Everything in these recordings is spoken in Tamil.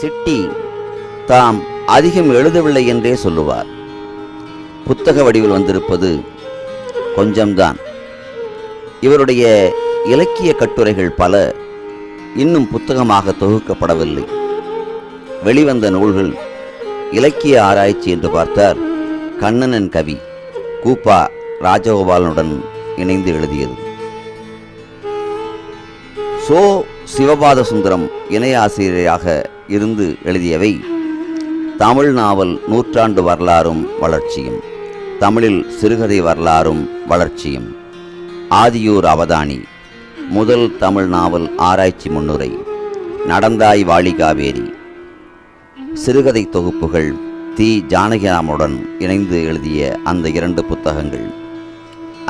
சிட்டி தாம் அதிகம் எழுதவில்லை என்றே சொல்லுவார். புத்தக வடிவில் வந்திருப்பது கொஞ்சம்தான். இவருடைய இலக்கிய கட்டுரைகள் பல இன்னும் புத்தகமாக தொகுக்கப்படவில்லை. வெளிவந்த நூல்கள் இலக்கிய ஆராய்ச்சி என்று பார்த்தால் கண்ணனின் கவி கூப்பா ராஜகோபாலனுடன் இணைந்து எழுதியது. சோ சிவபாத சுந்தரம் இணைய ஆசிரியராக இருந்து எழுதியவை தமிழ் நாவல் நூற்றாண்டு வரலாறும் வளர்ச்சியும், தமிழில் சிறுகதை வரலாறும் வளர்ச்சியும், ஆதியூர் அவதானி, முதல் தமிழ் நாவல் ஆராய்ச்சி முன்னுரை, நடந்தாய் வாழிகாவேரி, சிறுகதை தொகுப்புகள் தி ஜானகிராமுடன் இணைந்து எழுதிய அந்த 2 புத்தகங்கள்,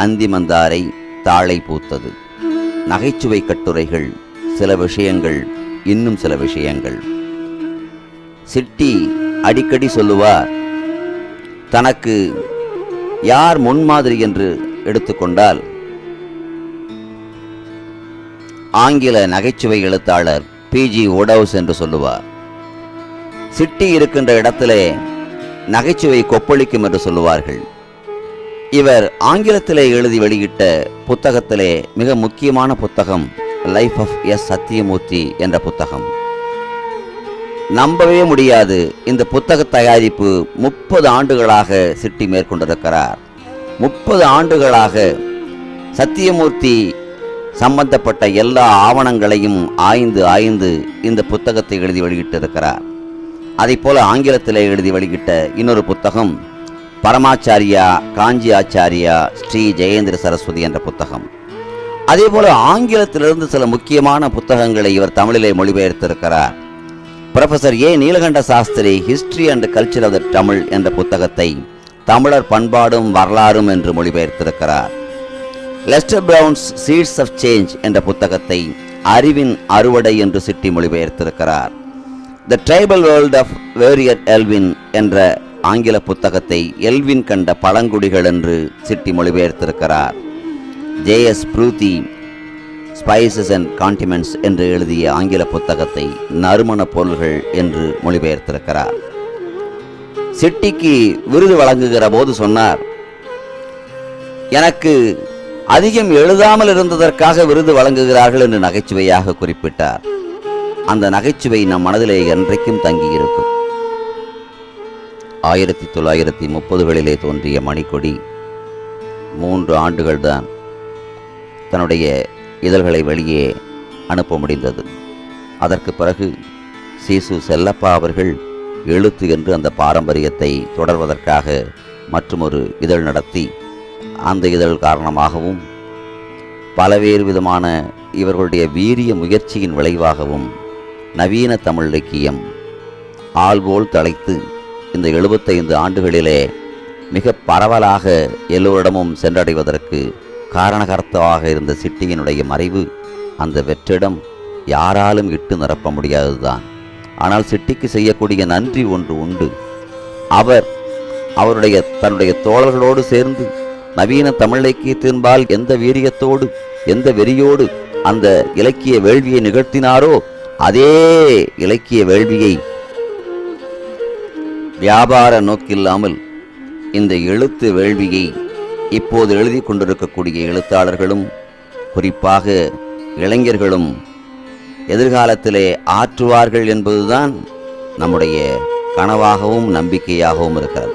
அந்திமந்தாரை, தாழை பூத்தது, நகைச்சுவை கட்டுரைகள், சில விஷயங்கள், இன்னும் சில விஷயங்கள். சிட்டி அடிக்கடி சொல்லுவார், தனக்கு யார் முன்மாதிரி என்று எடுத்துக்கொண்டால் ஆங்கில நகைச்சுவை எழுத்தாளர் பிஜி வுடவுஸ் என்று சொல்லுவார். சிட்டி இருக்கின்ற இடத்திலே நகைச்சுவை கொப்பளிக்கும் என்று சொல்லுவார்கள். இவர் ஆங்கிலத்திலே எழுதி வெளியிட்ட புத்தகத்திலே மிக முக்கியமான புத்தகம் லைஃப் ஆஃப் எஸ் சத்தியமூர்த்தி என்ற புத்தகம். நம்பவே முடியாது, இந்த புத்தக தயாரிப்பு 30 ஆண்டுகளாக சிட்டி மேற்கொண்டிருக்கிறார். 30 ஆண்டுகளாக சத்தியமூர்த்தி சம்பந்தப்பட்ட எல்லா ஆவணங்களையும் ஆய்ந்து இந்த புத்தகத்தை எழுதி வெளியிட்டிருக்கிறார். அதை போல ஆங்கிலத்தில் எழுதி வெளியிட்ட இன்னொரு புத்தகம் பரமாச்சாரியா காஞ்சி ஆச்சாரியா ஸ்ரீ ஜெயேந்திர சரஸ்வதி என்ற புத்தகம். அதே போல ஆங்கிலத்திலிருந்து சில முக்கியமான புத்தகங்களை இவர் தமிழிலே மொழிபெயர்த்திருக்கிறார். Professor A Nilakanta Sastri history and culture of the Tamil என்ற புத்தகத்தை தமிழர் பண்பாடும் வரலாறும் என்று மொழிபெயர்த்திருக்கிறார். Lester Brown's seeds of change என்ற புத்தகத்தை அறிவின் அறுவடை என்று சிட்டி மொழிபெயர்த்திருக்கிறார். The tribal world of Verrier Elwin என்ற ஆங்கில புத்தகத்தை எல்வின் கண்ட பழங்குடிகள் என்று சிட்டி மொழிபெயர்த்திருக்கிறார். JS Pruthi spices and condiments என்று எழுதிய ஆங்கில புத்தகத்தை நறுமண பொருள்கள் என்று மொழிபெயர்த்திருக்கிறார். சிட்டிக்கு விருது வழங்குகிற போது சொன்னார், எனக்கு அதிகம் எழுதாமல் இருந்ததற்காக விருது வழங்குகிறார்கள் என்று நகைச்சுவையாக குறிப்பிட்டார். அந்த நகைச்சுவை நம் மனதிலே என்றைக்கும் தங்கியிருக்கும். 1930களிலே தோன்றிய மணிக்கொடி 3 ஆண்டுகள்தான் தன்னுடைய இதழ்களை வெளியே அனுப்ப முடிந்தது. அதற்கு பிறகு சீசு செல்லப்பா அவர்கள் எழுத்து என்று அந்த பாரம்பரியத்தை தொடர்வதற்காக மற்றொரு இதழ் நடத்தி, அந்த இதழ் காரணமாகவும் பலவேறு விதமான இவர்களுடைய வீரிய முயற்சியின் விளைவாகவும் நவீன தமிழ் இலக்கியம் ஆள்போல் தழைத்து இந்த 75 ஆண்டுகளிலே மிக பரவலாக எல்லோரிடமும் சென்றடைவதற்கு காரணகர்த்தாவாக இருந்த சிட்டியினுடைய மறைவு, அந்த வெற்றிடம் யாராலும் இட்டு நிரப்ப முடியாதுதான். ஆனால் சிட்டிக்கு செய்யக்கூடிய நன்றி ஒன்று உண்டு. அவர் தன்னுடைய தோழர்களோடு சேர்ந்து நவீன தமிழ் இலக்கியத்தின்பால் எந்த வீரியத்தோடு எந்த வெறியோடு அந்த இலக்கிய வேள்வியை நிகழ்த்தினாரோ அதே இலக்கிய வேள்வியை வியாபார நோக்கில்லாமல் இந்த எழுத்து வேள்வியை இப்போது எழுதி கொண்டிருக்கக்கூடிய எழுத்தாளர்களும் குறிப்பாக இளைஞர்களும் எதிர்காலத்திலே ஆற்றுவார்கள் என்பதுதான் நம்முடைய கனவாகவும் நம்பிக்கையாகவும் இருக்கிறது.